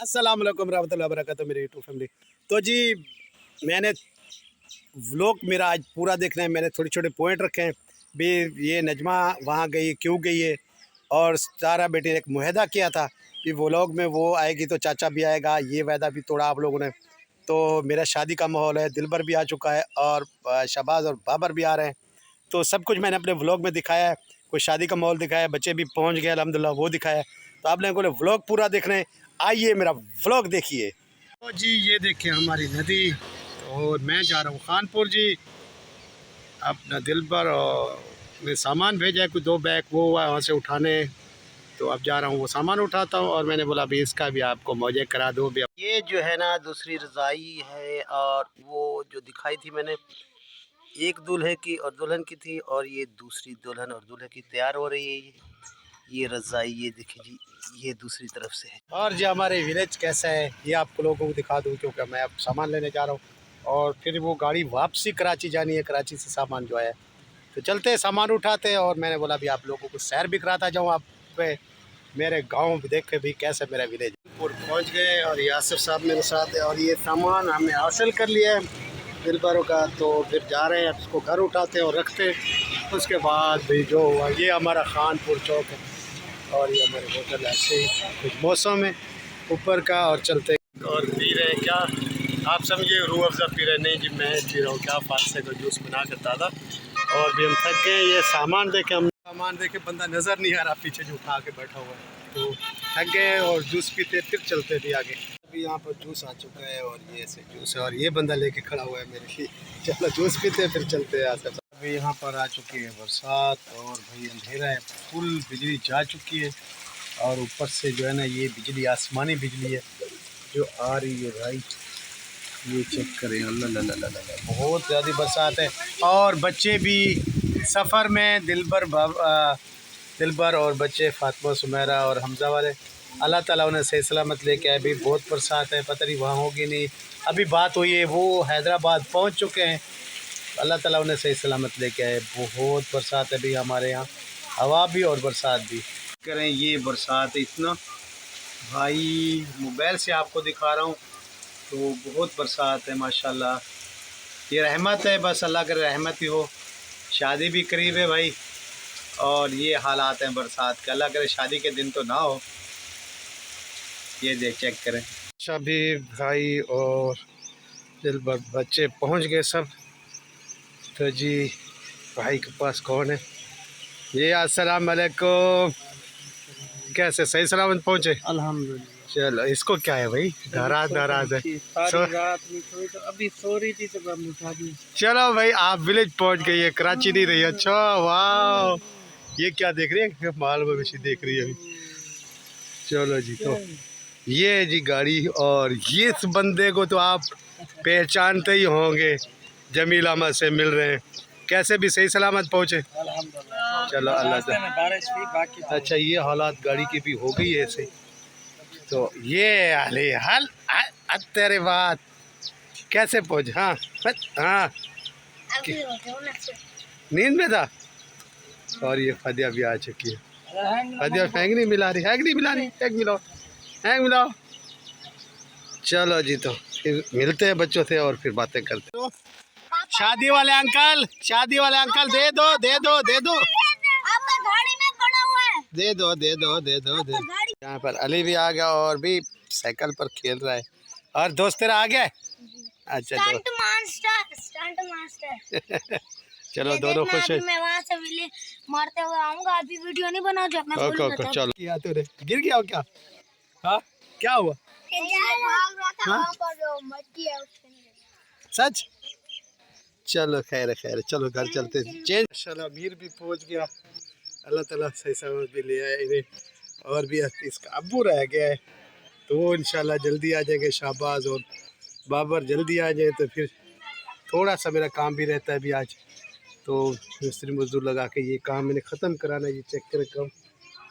अस्सलाम वालेकुम रहमतुल्लाहि व बरकातहू मेरी यूट्यूब फैमिली। तो जी मैंने व्लॉग मेरा आज पूरा देखना है। मैंने छोटे छोटे पॉइंट रखे हैं भी। ये नजमा वहाँ गई क्यों गई है, और सारा बेटे ने एक मुहदा किया था कि व्लॉग में वो आएगी तो चाचा भी आएगा। ये वायदा भी तोड़ा आप लोगों ने। तो मेरा शादी का माहौल है, दिलबर भी आ चुका है और शहबाज और बाबर भी आ रहे हैं। तो सब कुछ मैंने अपने व्लॉग में दिखाया है। कोई शादी का माहौल दिखाया है, बच्चे भी पहुंच गए अल्हम्दुलिल्लाह, वो दिखाया है। तो आप लोगों को व्लॉग पूरा देखना है, आइए मेरा व्लॉग देखिए। तो जी ये देखिए हमारी नदी, और मैं जा रहा हूँ खानपुर जी। अपना दिलबर और मैं सामान भेजा है, कुछ 2 बैग वो वहाँ से उठाने। तो अब जा रहा हूँ वो सामान उठाता हूँ, और मैंने बोला भी इसका भी आपको मौजे करा दो भी। ये जो है ना दूसरी रज़ाई है, और वो जो दिखाई थी मैंने, एक दूल्हे की और दुल्हन की थी, और ये दूसरी दुल्हन और दूल्हे की तैयार हो रही है। ये रज़ाई ये देखिए जी, ये दूसरी तरफ से है। और जो हमारे विलेज कैसा है ये आप लोगों को दिखा दूँ, क्योंकि मैं अब सामान लेने जा रहा हूँ और फिर वो गाड़ी वापसी कराची जानी है। कराची से सामान जो है तो चलते हैं, सामान उठाते हैं। और मैंने बोला भी आप लोगों को सैर भी कराता जाऊँ आप पे, मेरे गांव भी देख के भी कैसा मेरा विलेज। पहुंच गए और यासिर साहब मेरे साथ है, और ये सामान हमने हासिल कर लिया है दिलबरों का। तो फिर जा रहे हैं, इसको घर उठाते और रखते। उसके बाद भी जो हुआ, ये हमारा खानपुर चौक है, और ये हमारे होटल ऐसे ही कुछ मौसम है ऊपर का। और चलते और पी रहे हैं क्या आप समझिए, रूह अफ़ज़ा पी रहे। नहीं जी मैं पी रहा हूँ क्या, फारसे का जूस बना कर ताज़ा। और भी हम थक गए। ये सामान देखे, हम सामान देखे बंदा नज़र नहीं आ रहा पीछे जो उठा के बैठा हुआ है। तो थक गए और जूस पीते फिर चलते थे आगे। अभी यहाँ पर जूस आ चुका है, और ये ऐसे जूस है, और ये बंदा लेके खड़ा हुआ है मेरे लिए। चलो जूस पीते फिर चलते हैं आसपास। अभी यहाँ पर आ चुकी है बरसात, और भाई अंधेरा है, फुल बिजली जा चुकी है। और ऊपर से जो है ना ये बिजली आसमानी बिजली है जो आ रही है भाई। ये चेक करें, अल्लाह ला ला ला ला, बहुत ज़्यादा बरसात है। और बच्चे भी सफ़र में, दिलबर और बच्चे फातिमा सुमेरा और हमज़ा वाले, अल्लाह ताला उन्हें सही सलामत लेके आए। भी बहुत बरसात है, पता नहीं वहाँ होगी नहीं। अभी बात हुई है वो हैदराबाद पहुँच चुके हैं। अल्लाह ताला उन्हें सही सलामत लेके आए। बहुत बरसात है अभी हमारे यहाँ, हवा भी और बरसात भी। करें ये बरसात है इतना भाई, मोबाइल से आपको दिखा रहा हूँ तो बहुत बरसात है माशाल्लाह। ये रहमत है, बस अल्लाह की रहमत ही हो। शादी भी करीब है भाई, और ये हालात हैं बरसात के। अल्लाह करे शादी के दिन तो ना हो। ये देख चेक करें। सभी भाई और दिलबर बच्चे पहुंच गए सब। तो जी भाई के पास कौन है ये? अस्सलाम वालेकुम, कैसे सही सलामत पहुंचे? अल्हम्दुलिल्लाह। चलो इसको क्या है भाई, नाराज नाराज है। सारी रात नहीं सोई, तो अभी सो रही थी तो हम उठा दी। चलो भाई आप विलेज पहुंच गई है, कराची नहीं रही। अच्छा वाह, ये क्या देख रही है? माल मवेशी देख रही है अभी। चलो जी, तो ये जी गाड़ी, और ये इस बंदे को तो आप पहचानते ही होंगे, जमील अहमद से मिल रहे हैं। कैसे भी सही सलामत पहुँचे? चलो अल्लाह से। बारिश थी बाकी। अच्छा ये हालात गाड़ी की भी हो गई है ऐसे। तो ये हाले हाल तेरे बात कैसे पहुँच? हाँ हाँ, नींद में था। और ये फदिया भी आ चुकी है। फदिया हैंग नहीं मिला रही, हैंग नहीं मिला रही, हैंग मिलाओ, हैंग मिलाओ। चलो जी, तो फिर मिलते हैं बच्चों से और फिर बातें करते हैं। तो शादी वाले अंकल, शादी वाले अंकल दे दो दे दो दे दो, आपका गाड़ी में पड़ा हुआ है। दे दो दे दो दे दो दे। यहाँ पर अली भी आ गया, और भी साइकिल पर खेल रहा है। और दोस्त तेरा आ गया? अच्छा स्टंट मास्टर, स्टंट मास्टर। चलो दोनों खुश है। मैं वहाँ से विले मारते हुए आऊंगा, अभी वीडियो नहीं बनाओ जब मैं फुल ओके चलो। क्या तूने गिर गया हो क्या? हाँ क्या हुआ? भाग रहा था वहाँ पर जो मट्टी है उसके अंदर। सच? चलो खैर है खैर है, चलो घर चलते हैं। चेंज माशाल्लाह अमीर भी पहुंच गया, अल्लाह ताला सही सलामत भी ले आया इन्हें। और भी इसका अब्बू रह गया है, तो वो इंशाल्लाह जल्दी आ जाएंगे। शाहबाज और बाबर जल्दी आ जाए तो फिर थोड़ा सा मेरा काम भी रहता है अभी आज। तो मिस्त्री मजदूर लगा के ये काम मैंने ख़त्म कराना है, ये चेक कर काम,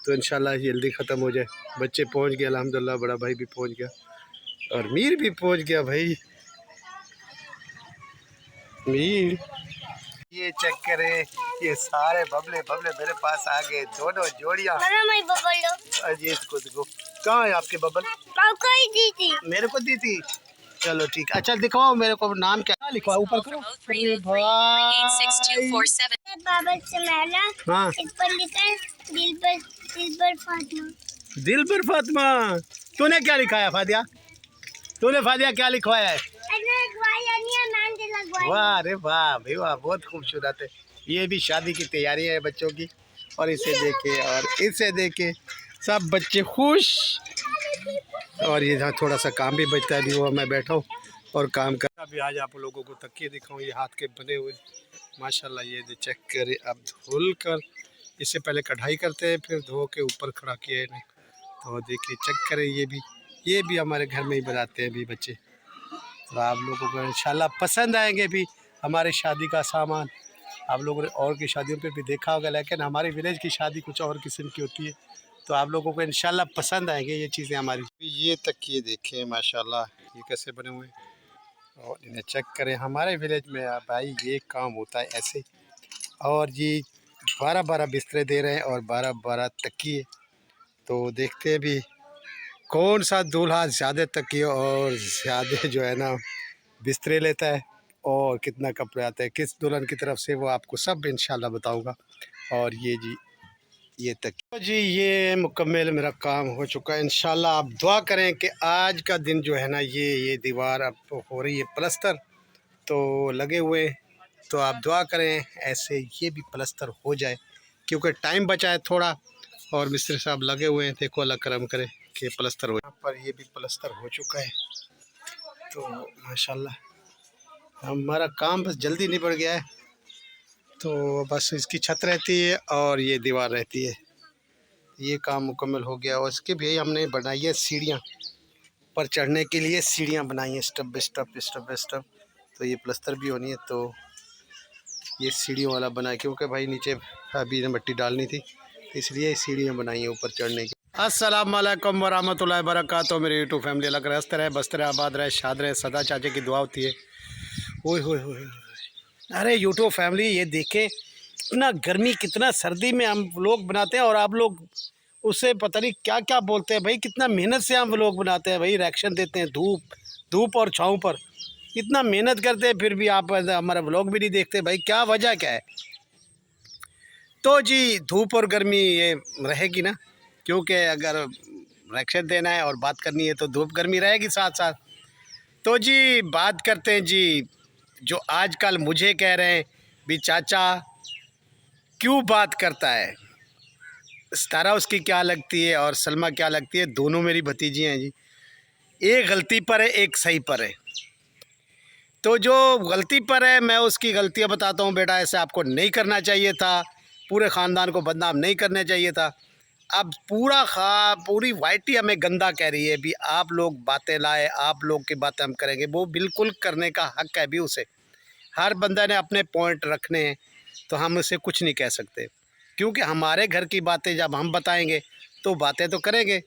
तो इंशाल्लाह जल्दी ख़त्म हो जाए। बच्चे पहुंच गए अल्हम्दुलिल्लाह, बड़ा भाई भी पहुंच गया और मीर भी पहुंच गया भाई। मीर ये चेक करे, ये सारे बबले बबले मेरे पास आ गए, दोनों जोड़ियाँ। अजीत को देखो, कहाँ है आपके बबल? आपको ही दी थी। मेरे को दी थी। चलो ठीक है। अच्छा दिखाओ मेरे को नाम क्या लिखवा ऊपर करो। अरे भाई बाबा से मैला हाँ इस पर लिखा है दिल पर फातिमा। दिल पर फातिमा। तूने क्या लिखाया फादिया? तूने फादिया क्या लिखवाया है? वाह अरे वाह भाई वाह, बहुत खूबसूरत है। ये भी शादी की तैयारी है बच्चों की, और इसे देखे और इसे देखे सब बच्चे खुश। और ये जहाँ थोड़ा सा काम भी बचता है, अभी वो मैं बैठा हूँ और काम कर। अभी आज आप लोगों को तकिए दिखाऊँ, ये हाथ के बने हुए माशाल्लाह। ये चेक करे, अब धुल कर इससे पहले कढ़ाई करते हैं, फिर धो के ऊपर खड़ा किया इन्हें। तो देखिए चेक करें, ये भी हमारे घर में ही बनाते हैं अभी बच्चे। तो आप लोगों को इंशाल्लाह पसंद आएंगे भी हमारे शादी का सामान। आप लोगों ने और की शादियों पे भी देखा होगा, लेकिन हमारे विलेज की शादी कुछ और किस्म की होती है। तो आप लोगों को इंशाल्लाह पसंद आएंगे ये चीज़ें हमारी। ये तकिए देखें माशाल्लाह, ये कैसे बने हुए हैं, और इन्हें चेक करें। हमारे विलेज में भाई ये काम होता है ऐसे। और ये 12-12 बिस्तरे दे रहे हैं और 12-12 तकिए। तो देखते हैं भी कौन सा दूल्हा ज़्यादा तकिए और ज़्यादा जो है ना बिस्तरे लेता है, और कितना कपड़े आते हैं किस दुल्हन की तरफ से, वो आपको सब इंशाल्लाह बताऊंगा। और ये जी ये तक तो जी ये मुकम्मल मेरा काम हो चुका है इंशाल्लाह। आप दुआ करें कि आज का दिन जो है ना, ये दीवार अब हो रही है प्लस्तर, तो लगे हुए। तो आप दुआ करें ऐसे ये भी प्लस्तर हो जाए, क्योंकि टाइम बचा है थोड़ा, और मिस्त्री साहब लगे हुए हैं। देखो अल्लाह करम करे कि प्लस्तर हो। यहाँ पर ये भी प्लस्तर हो चुका है, तो माशाल्लाह हमारा काम बस जल्दी निपट गया है। तो बस इसकी छत रहती है और ये दीवार रहती है, ये काम मुकम्मल हो गया। और इसके भी हमने बनाई है सीढ़ियाँ, पर चढ़ने के लिए सीढ़ियाँ बनाई हैं स्टेप बाय स्टेप। तो ये प्लस्तर भी होनी है, तो ये सीढ़ियों वाला बना है, क्योंकि भाई नीचे अभी मिट्टी डालनी थी, तो इसलिए सीढ़ियाँ बनाई हैं ऊपर चढ़ने की। अस्सलाम वालेकुम वरहमतुल्लाहि वबरकातुहू। मेरी यूट्यूब फैमिली अलग रहे, हंसते रहे, बसते रहे, आबाद रहे, शाद रहे, सदा चाचे की दुआ होती है। ओए होए होए, अरे यूट्यूब फैमिली ये देखें, कितना गर्मी कितना सर्दी में हम लोग बनाते हैं, और आप लोग उससे पता नहीं क्या क्या बोलते हैं भाई। कितना मेहनत से हम लोग बनाते हैं भाई, रिएक्शन देते हैं धूप और छाँव पर, इतना मेहनत करते हैं, फिर भी आप हमारा व्लॉग भी नहीं देखते भाई, क्या वजह क्या है? तो जी धूप और गर्मी ये रहेगी ना, क्योंकि अगर रिएक्शन देना है और बात करनी है तो धूप गर्मी रहेगी साथ साथ। तो जी बात करते हैं जी, जो आजकल मुझे कह रहे हैं भी चाचा क्यों बात करता है, सितारा उसकी क्या लगती है और सलमा क्या लगती है, दोनों मेरी भतीजी हैं जी। एक गलती पर है, एक सही पर है। तो जो गलती पर है मैं उसकी गलतियां बताता हूँ, बेटा ऐसे आपको नहीं करना चाहिए था, पूरे ख़ानदान को बदनाम नहीं करना चाहिए था। अब पूरी वाइटी हमें गंदा कह रही है भी, आप लोग बातें लाए, आप लोग की बातें हम करेंगे, वो बिल्कुल करने का हक़ है भी उसे। हर बंदा ने अपने पॉइंट रखने हैं, तो हम उसे कुछ नहीं कह सकते, क्योंकि हमारे घर की बातें जब हम बताएंगे तो बातें तो करेंगे।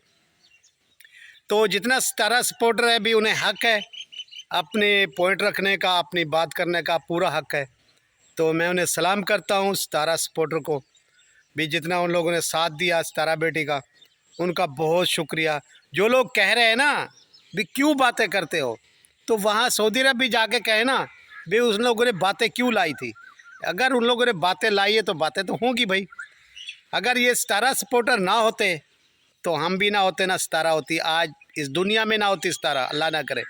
तो जितना सितारा सपोर्टर है भी, उन्हें हक़ है अपने पॉइंट रखने का, अपनी बात करने का पूरा हक़ है। तो मैं उन्हें सलाम करता हूँ सितारा सपोर्टर को भी, जितना उन लोगों ने साथ दिया सितारा बेटी का, उनका बहुत शुक्रिया। जो लोग कह रहे हैं ना भी क्यों बातें करते हो, तो वहाँ सऊदी अरब भी जाके कहे ना भी उन लोगों ने बातें क्यों लाई थी। अगर उन लोगों ने बातें लाई है तो बातें तो होंगी भाई। अगर ये सितारा सपोर्टर ना होते तो हम भी ना होते, ना सितारा होती, आज इस दुनिया में ना होती सितारा, अल्लाह ना करे।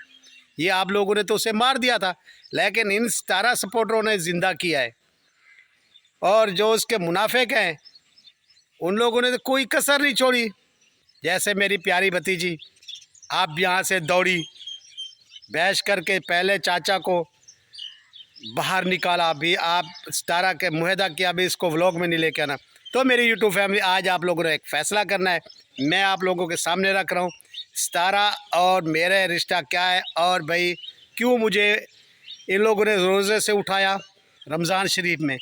ये आप लोगों ने तो उसे मार दिया था, लेकिन इन सितारा सपोर्टरों ने ज़िंदा किया है। और जो उसके मुनाफिक हैं उन लोगों ने तो कोई कसर नहीं छोड़ी। जैसे मेरी प्यारी भतीजी, आप यहाँ से दौड़ी, बहस करके पहले चाचा को बाहर निकाला भी, आप सितारा के मुहदा किया भी इसको व्लॉग में नहीं लेके आना। तो मेरी यूट्यूब फैमिली, आज आप लोगों ने एक फ़ैसला करना है, मैं आप लोगों के सामने रख रहा हूँ सितारा और मेरा रिश्ता क्या है, और भाई क्यों मुझे इन लोगों ने रोज़े से उठाया। रमज़ान शरीफ में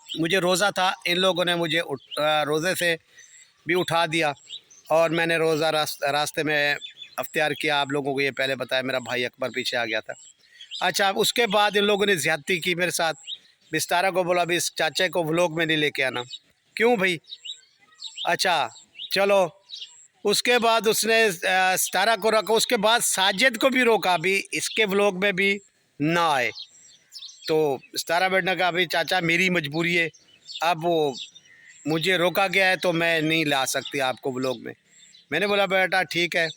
मुझे रोज़ा था, इन लोगों ने मुझे रोज़े से भी उठा दिया, और मैंने रोज़ा रास्ते में अख्तियार किया। आप लोगों को ये पहले बताया, मेरा भाई अकबर पीछे आ गया था। अच्छा, उसके बाद इन लोगों ने ज़्यादती की मेरे साथ, बिस्तारा को बोला भी इस चाचे को व्लॉग में नहीं लेके आना। क्यों भाई? अच्छा चलो, उसके बाद उसने सितारा को रखा, उसके बाद साजिद को भी रोका भी इसके व्लॉग में भी ना आए। तो सितारा बेटी ने कहा भाई चाचा मेरी मजबूरी है, अब वो मुझे रोका गया है तो मैं नहीं ला सकती आपको व्लॉग में। मैंने बोला बेटा ठीक है,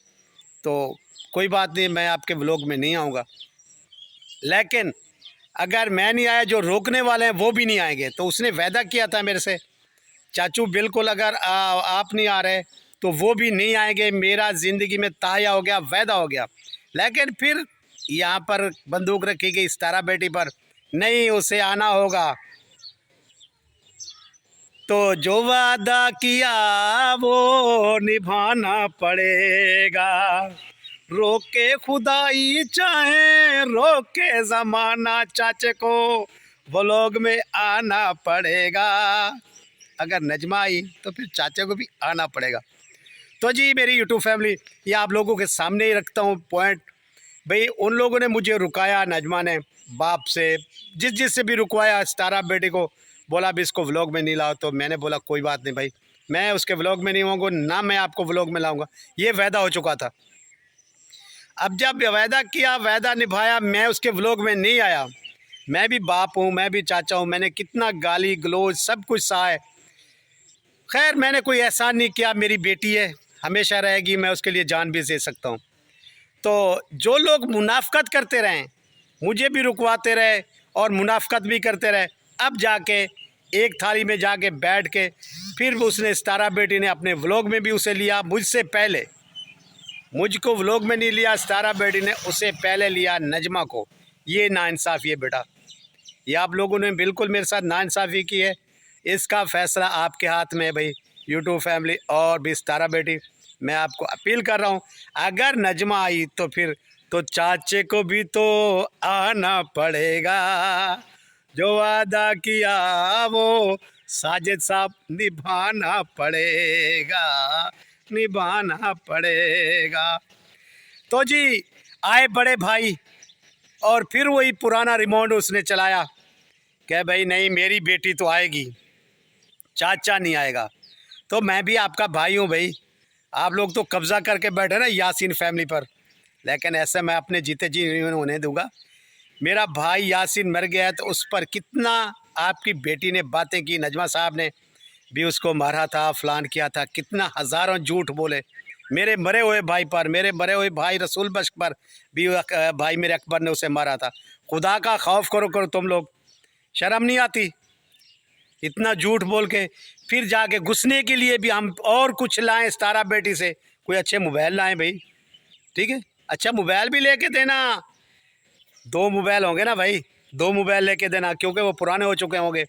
तो कोई बात नहीं, मैं आपके व्लॉग में नहीं आऊँगा। लेकिन अगर मैं नहीं आया, जो रोकने वाले हैं वो भी नहीं आएंगे। तो उसने वादा किया था मेरे से, चाचू बिल्कुल अगर आप नहीं आ रहे तो वो भी नहीं आएंगे। मेरा ज़िंदगी में ताया हो गया, वादा हो गया। लेकिन फिर यहाँ पर बंदूक रखी गई सितारा बेटी पर, नहीं उसे आना होगा। तो जो वादा किया वो निभाना पड़ेगा, रोके खुदाई चाहे रोके ज़माना, चाचे को व्लॉग में आना पड़ेगा। अगर नजमा आई तो फिर चाचा को भी आना पड़ेगा। तो जी मेरी यूट्यूब फैमिली, ये आप लोगों के सामने ही रखता हूँ पॉइंट। भाई उन लोगों ने मुझे रुकाया, नजमा ने बाप से जिस से भी रुकवाया, सितारा बेटी को बोला भी इसको व्लॉग में नहीं लाओ। तो मैंने बोला कोई बात नहीं भाई, मैं उसके व्लॉग में नहीं आऊँगा, ना मैं आपको व्लॉग में लाऊंगा, ये वादा हो चुका था। अब जब वादा किया, वादा निभाया, मैं उसके व्लॉग में नहीं आया। मैं भी बाप हूँ, मैं भी चाचा हूँ, मैंने कितना गाली गलौज सब कुछ सहा है। खैर मैंने कोई एहसान नहीं किया, मेरी बेटी है, हमेशा रहेगी, मैं उसके लिए जान भी दे सकता हूँ। तो जो लोग मुनाफकत करते रहें, मुझे भी रुकवाते रहे और मुनाफकत भी करते रहे, अब जाके एक थाली में जाके बैठ के फिर उसने सितारा बेटी ने अपने व्लॉग में भी उसे लिया, मुझसे पहले। मुझको व्लॉग में नहीं लिया, सितारा बेटी ने उसे पहले लिया नजमा को। ये नाइंसाफ़ी है बेटा, ये आप लोगों ने बिल्कुल मेरे साथ नाइंसाफ़ी की है। इसका फ़ैसला आपके हाथ में है भाई, यूट्यूब फैमिली और भी सितारा बेटी। मैं आपको अपील कर रहा हूँ, अगर नजमा आई तो फिर तो चाचे को भी तो आना पड़ेगा। जो वादा किया वो साजिद साहब निभाना पड़ेगा, निभाना पड़ेगा। तो जी आए बड़े भाई और फिर वही पुराना रिमोट उसने चलाया कि भाई नहीं मेरी बेटी तो आएगी, चाचा नहीं आएगा। तो मैं भी आपका भाई हूँ भाई, आप लोग तो कब्ज़ा करके बैठे ना यासीन फैमिली पर, लेकिन ऐसे मैं अपने जीते जी नहीं होने दूंगा। मेरा भाई यासीन मर गया है तो उस पर कितना आपकी बेटी ने बातें की, नजमा साहब ने भी उसको मारा था, फलान किया था, कितना हज़ारों झूठ बोले मेरे मरे हुए भाई पर, मेरे मरे हुए भाई रसूल बख्श पर भी भाई मेरे अकबर ने उसे मारा था। खुदा का खौफ करो तुम लोग, शर्म नहीं आती इतना झूठ बोल के। फिर जाके घुसने के लिए भी हम और कुछ लाएं सितारा बेटी से, कोई अच्छे मोबाइल लाएं भाई, ठीक है, अच्छा मोबाइल भी लेके देना। 2 मोबाइल होंगे ना भाई, 2 मोबाइल लेके देना, क्योंकि वो पुराने हो चुके होंगे।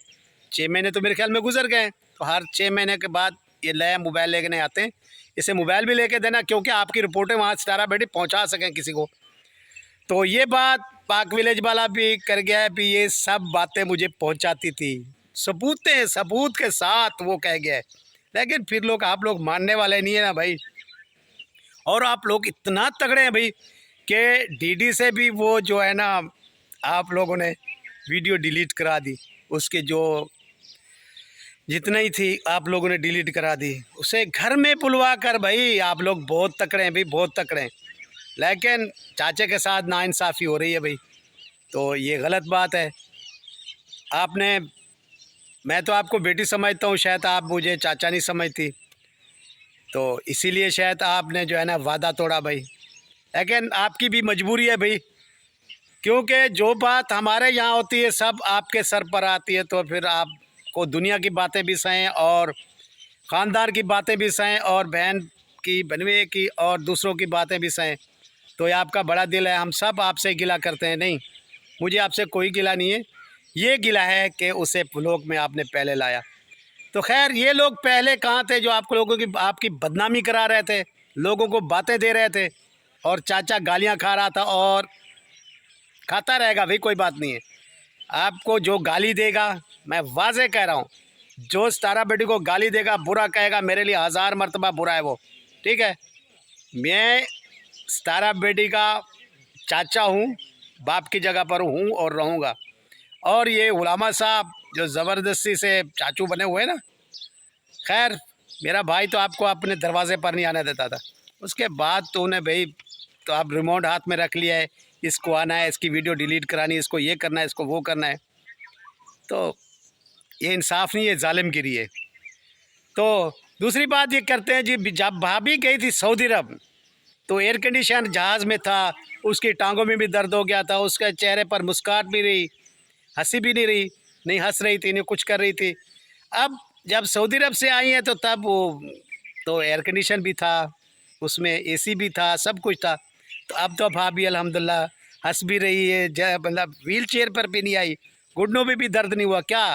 6 महीने तो मेरे ख्याल में गुजर गए, तो हर 6 महीने के बाद ये नया मोबाइल लेके आते हैं, इसे मोबाइल भी लेके देना, क्योंकि आपकी रिपोर्टें वहाँ सितारा बेटी पहुँचा सकें किसी को। तो ये बात पाक विलेज वाला भी कर गया है भी, ये सब बातें मुझे पहुँचाती थी, सबूत के साथ वो कह गया है। लेकिन फिर लोग आप लोग मानने वाले नहीं है ना भाई। और आप लोग इतना तगड़े हैं भाई कि डीडी से भी वो जो है ना, आप लोगों ने वीडियो डिलीट करा दी, उसके जो जितना ही थी आप लोगों ने डिलीट करा दी, उसे घर में बुलवा कर। भाई आप लोग बहुत तकड़े हैं भाई, बहुत तकड़े हैं। लेकिन चाचे के साथ नाइंसाफ़ी हो रही है भाई, तो ये गलत बात है। आपने, मैं तो आपको बेटी समझता हूँ, शायद आप मुझे चाचा नहीं समझती, तो इसीलिए शायद आपने जो है ना वादा तोड़ा भाई। लेकिन आपकी भी मजबूरी है भाई, क्योंकि जो बात हमारे यहाँ होती है सब आपके सर पर आती है, तो फिर आपको दुनिया की बातें भी सहें और ख़ानदान की बातें भी सहें और बहन की, बनवे की और दूसरों की बातें भी सहें। तो ये आपका बड़ा दिल है, हम सब आपसे गिला करते हैं। नहीं, मुझे आपसे कोई गिला नहीं है, ये गिला है कि उसे व्लॉग में आपने पहले लाया। तो खैर ये लोग पहले कहाँ थे जो आप लोगों की आपकी बदनामी करा रहे थे, लोगों को बातें दे रहे थे, और चाचा गालियाँ खा रहा था और खाता रहेगा भाई, कोई बात नहीं है। आपको जो गाली देगा, मैं वाज़े कह रहा हूँ, जो सितारा बेटी को गाली देगा, बुरा कहेगा, मेरे लिए 1000 मरतबा बुरा है वो, ठीक है। मैं सितारा बेटी का चाचा हूँ, बाप की जगह पर हूँ और रहूँगा। और ये गुलामा साहब जो ज़बरदस्ती से चाचू बने हुए हैं ना, खैर मेरा भाई तो आपको अपने दरवाजे पर नहीं आने देता था। उसके बाद तो उन्हें भाई, तो आप रिमोट हाथ में रख लिया है, इसको आना है, इसकी वीडियो डिलीट करानी है, इसको ये करना है, इसको वो करना है। तो ये इंसाफ नहीं है, जालिमगिरी है। तो दूसरी बात ये करते हैं जी, जब भाभी गई थी सऊदी अरब तो एयर कंडीशन जहाज़ में था, उसकी टांगों में भी दर्द हो गया था, उसके चेहरे पर मुस्कुराहट भी रही, हंसी भी नहीं रही, नहीं हंस रही थी, नहीं कुछ कर रही थी। अब जब सऊदी अरब से आई हैं तो तब वो तो एयर कंडीशन भी था, उसमें एसी भी था, सब कुछ था। तो अब तो भाभी अल्हम्दुलिल्लाह हंस भी रही है, मतलब व्हील चेयर पर भी नहीं आई, घुटनों में भी दर्द नहीं हुआ। क्या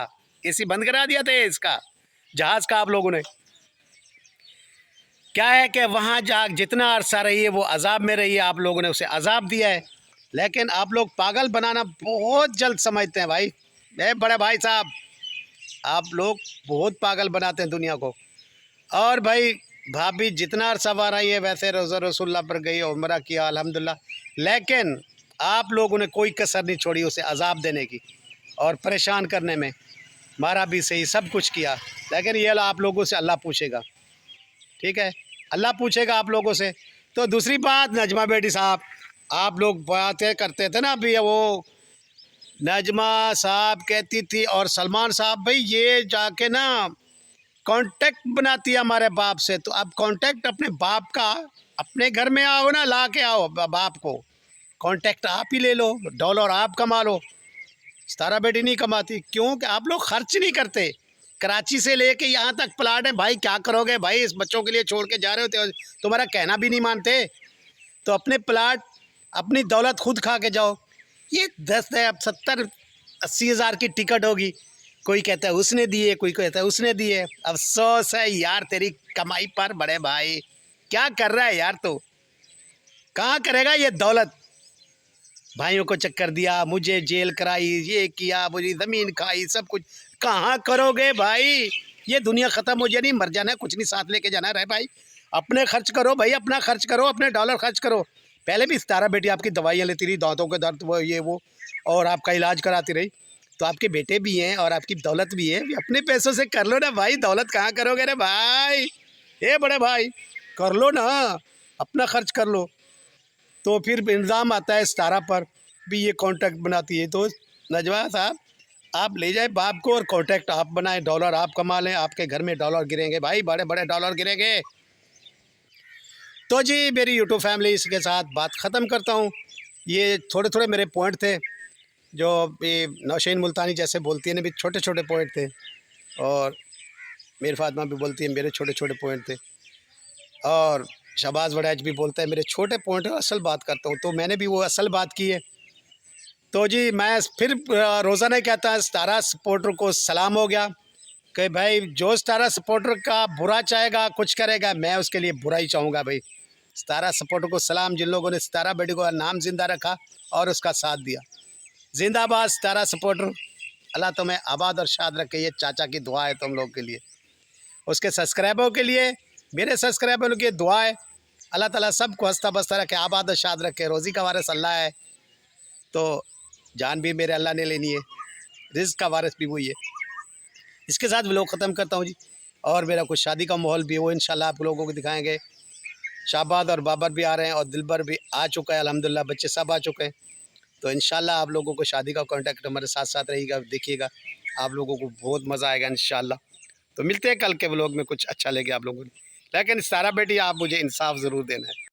एसी बंद करा दिया था इसका, जहाज़ का आप लोगों ने? क्या है कि वहाँ जा जितना अरसा रही है वो अजाब में रही है, आप लोगों ने उसे अजाब दिया है। लेकिन आप लोग पागल बनाना बहुत जल्द समझते हैं भाई। बड़े भाई साहब, आप लोग बहुत पागल बनाते हैं दुनिया को। और भाई भाभी जितना अरसा वहाँ रही है, वैसे रोज़ा रसूलुल्लाह पर गई, उम्रा किया अल्हम्दुलिल्लाह, लेकिन आप लोगों ने कोई कसर नहीं छोड़ी उसे अजाब देने की और परेशान करने में। मारा भी सही, सब कुछ किया, लेकिन ये आप लोगों से अल्लाह पूछेगा, ठीक है? अल्लाह पूछेगा आप लोगों से। तो दूसरी बात, नजमा बेटी साहब, आप लोग बातें करते थे ना अभी, वो नजमा साहब कहती थी और सलमान साहब, भाई ये जाके ना कांटेक्ट बनाती है हमारे बाप से। तो अब कांटेक्ट अपने बाप का, अपने घर में आओ ना, ला के आओ बाप को, कांटेक्ट आप ही ले लो, डॉलर आप कमा लो, सितारा बेटी नहीं कमाती। क्यों कि आप लोग खर्च नहीं करते। कराची से लेके यहाँ तक प्लाट है भाई, क्या करोगे भाई, इस बच्चों के लिए छोड़ के जा रहे हो, तो तुम्हारा कहना भी नहीं मानते। तो अपने प्लाट, अपनी दौलत खुद खा के जाओ। ये 70-80 हज़ार की टिकट होगी, कोई कहता है उसने दिए, कोई कहता है उसने दिए। अफसोस है यार तेरी कमाई पर बड़े भाई, क्या कर रहा है यार, तो कहाँ करेगा ये दौलत? भाइयों को चक्कर दिया, मुझे जेल कराई, ये किया, मुझे ज़मीन खाई, सब कुछ। कहाँ करोगे भाई? ये दुनिया ख़त्म हो जानी, मर जाना है, कुछ नहीं साथ लेके जाना है भाई। अपने खर्च करो भाई, अपना खर्च करो, अपने डॉलर खर्च करो। पहले भी सितारा बेटी आपकी दवाइयाँ लेती रही, दांतों के दर्द, वो ये वो, और आपका इलाज कराती रही। तो आपके बेटे भी हैं और आपकी दौलत भी है, अपने पैसों से कर लो ना भाई। दौलत कहाँ करोगे रे भाई? ए बड़े भाई, कर लो ना, अपना खर्च कर लो। तो फिर इल्ज़ाम आता है सितारा पर भी ये कॉन्टैक्ट बनाती है। तो नजवा साहब, आप ले जाए बाप को और कॉन्टैक्ट आप बनाएं, डॉलर आप कमा लें, आपके घर में डॉलर गिरेंगे भाई, बड़े बड़े डॉलर गिरेंगे। तो जी मेरी यूट्यूब फैमिली, इसके साथ बात ख़त्म करता हूँ। ये थोड़े थोड़े मेरे पॉइंट थे जो ये नौशीन मुल्तानी जैसे बोलती है ना, भी छोटे छोटे पॉइंट थे, और मीर फातिमा भी बोलती है मेरे छोटे छोटे पॉइंट थे, और शहबाज वड़ैच भी बोलता है मेरे छोटे पॉइंट है, असल बात करता हूँ। तो मैंने भी वो असल बात की है। तो जी मैं फिर रोज़ाना कहता है, सितारा सपोर्टर को सलाम हो गया कि भाई जो सितारा सपोर्टर का बुरा चाहेगा, कुछ करेगा, मैं उसके लिए बुरा ही चाहूँगा भाई। सितारा सपोर्टर को सलाम, जिन लोगों ने सितारा बेटी को नाम ज़िंदा रखा और उसका साथ दिया। जिंदाबाद सितारा सपोर्टर, अल्लाह तुम्हें आबाद और शाद रखे, ये चाचा की दुआ है तुम लोग के लिए। उसके सब्सक्राइबरों के लिए, मेरे सब्सक्राइबरों की दुआ है, अल्लाह ताला सबको हंसता बसता रखे, आबाद और शाद रखे। रोज़ी का वारिस अल्लाह है, तो जान भी मेरे अल्लाह ने लेनी है, रिज़्क़ का वारिस भी वही है। इसके साथ व्लॉग ख़त्म करता हूँ जी। और मेरा कुछ शादी का माहौल भी है, वो इंशाल्लाह आप लोगों को दिखाएंगे। शाबाद और बाबर भी आ रहे हैं और दिलबर भी आ चुका है अल्हम्दुलिल्लाह, बच्चे सब आ चुके हैं। तो इंशाल्लाह आप लोगों को शादी का कॉन्टैक्ट हमारे साथ साथ रहेगा, देखिएगा, आप लोगों को बहुत मज़ा आएगा इंशाल्लाह। तो मिलते हैं कल के व्लॉग में, कुछ अच्छा लगे आप लोगों को। लेकिन सितारा बेटी, आप मुझे इंसाफ ज़रूर देना है।